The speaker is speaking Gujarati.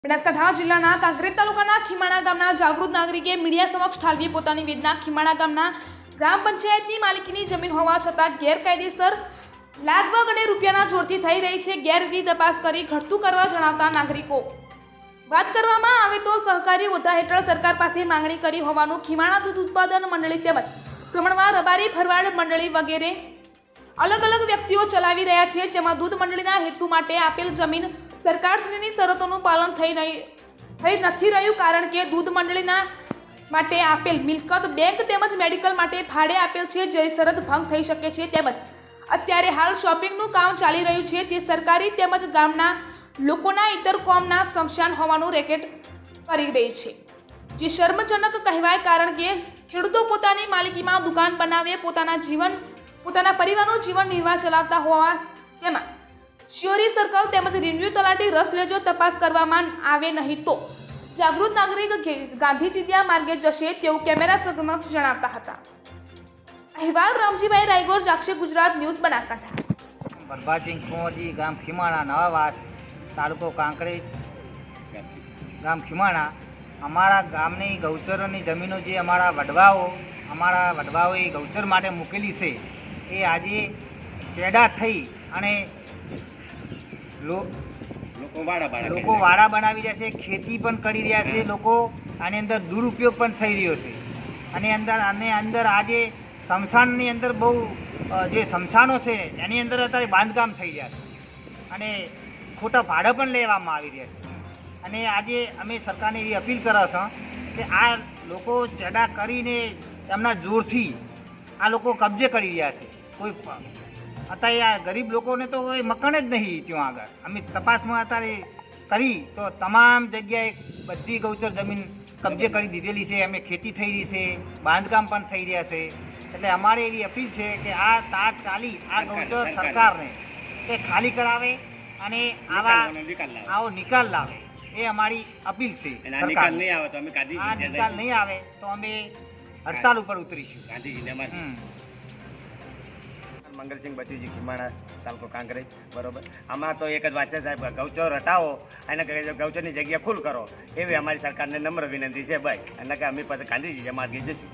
બનાસકાંઠા જિલ્લાના કાંકરેજ તાલુકાના ખીમાણા ગામના જાગૃત નાગરિકે મીડિયા સમક્ષ ઠાલવી પોતાની વેદના। ખીમાણા ગામના ગ્રામ પંચાયતની માલિકીની જમીન હોવા છતાં ગેરકાયદેસર લાગવગ અને રૂપિયાના જોરથી થઈ રહી છે। ગેરરીતિ તપાસ કરી ઘટતું કરવા જણાવતા નાગરિકો। વાત કરવામાં આવે તો સહકારી હોદ્દા હેઠળ સરકાર પાસે માંગણી કરી હોવાનું ખીમાણા દૂધ ઉત્પાદન મંડળી તેમજ સમણવા રબારી ભરવાડ મંડળી વગેરે અલગ અલગ વ્યક્તિઓ ચલાવી રહ્યા છે, જેમાં દૂધ મંડળીના હેતુ માટે આપેલ જમીન સરકારશ્રીની શરતોનું પાલન થઈ નથી રહ્યું, કારણ કે દૂધ મંડળીના માટે આપેલ મિલકત બેંક તેમજ મેડિકલ માટે ભાડે આપેલ છે, જે શરત ભંગ થઈ શકે છે। તેમજ અત્યારે હાલ શોપિંગનું કામ ચાલી રહ્યું છે, તે સરકારી તેમજ ગામના લોકોના ઇતર કોમના સમશાન હોવાનું રેકેટ કરી રહ્યું છે, જે શર્મજનક કહેવાય, કારણ કે ખેડૂતો પોતાની માલિકીમાં દુકાન બનાવે પોતાના પરિવારનું જીવન નિર્વાહ ચલાવતા હોવા તેમાં શિયોરી સર્કલ તેમજ રેવન્યુ તલાટી રસ લેજો તપાસ કરવામાં આવે નહીં તો જાગૃત નાગરિક ગાંધી ચિંધ્યા માર્ગે જશે તેવું કેમેરા સમક્ષ જણાવતા હતા। અહેવાલ રામજીભાઈ રાયગોર, જાગશે ગુજરાત ન્યૂઝ, બનાસકાંઠા। પ્રભાતસિંહ કુંવરજી, ગામ ખીમાણા, નવાવાસ, તાલુકો કાંકરેજ, ગામ ખીમાણા। અમારા ગામની ગૌચરોની જમીનો જે અમારા વડવાઓએ ગૌચર માટે મૂકેલી છે, એ આજે ચેડા થઈ અને લોકો વાડા બનાવી રહ્યા છે, ખેતી પણ કરી રહ્યા છે, લોકો આની અંદર દુરુપયોગ પણ થઈ રહ્યો છે। અને અંદર આજે સ્મશાનની અંદર બહુ જે સ્મશાનો છે એની અંદર અત્યારે બાંધકામ થઈ રહ્યા છે અને ખોટા ભાડા પણ લેવામાં આવી રહ્યા છે। અને આજે અમે સરકારને એવી અપીલ કરો છો કે આ લોકો ચેડા કરીને તેમના જોરથી આ લોકો કબજે કરી રહ્યા છે। કોઈ અત્યારે આ ગરીબ લોકોને તો કોઈ મકાન જ નહીં ત્યાં આગળ। અમે તપાસમાં અત્યારે કરી તો તમામ જગ્યાએ બધી ગૌચર જમીન કબજે કરી દીધેલી છે, અમે ખેતી થઈ રહી છે, બાંધકામ પણ થઈ રહ્યા છે। એટલે અમારે એવી અપીલ છે કે આ તાત્કાલિક આ ગૌચર સરકારને એ ખાલી કરાવે અને આવો નિકાલ લાવે, એ અમારી અપીલ છે। નિકાલ નહીં આવે તો અમે હડતાલ ઉપર ઉતરીશું। મંગલસિંહ બચુજી, ખીમાણા, તાલુકો કાંકરેજ, બરોબર। આમાં તો એક જ વાત છે સાહેબ, ગૌચર હટાવો અને ગૌચરની જગ્યા ફૂલ કરો, એવી અમારી સરકારને નમ્ર વિનંતી છે ભાઈ, અને કે અમે પછી ગાંધીજી માર્ગે જઈશું।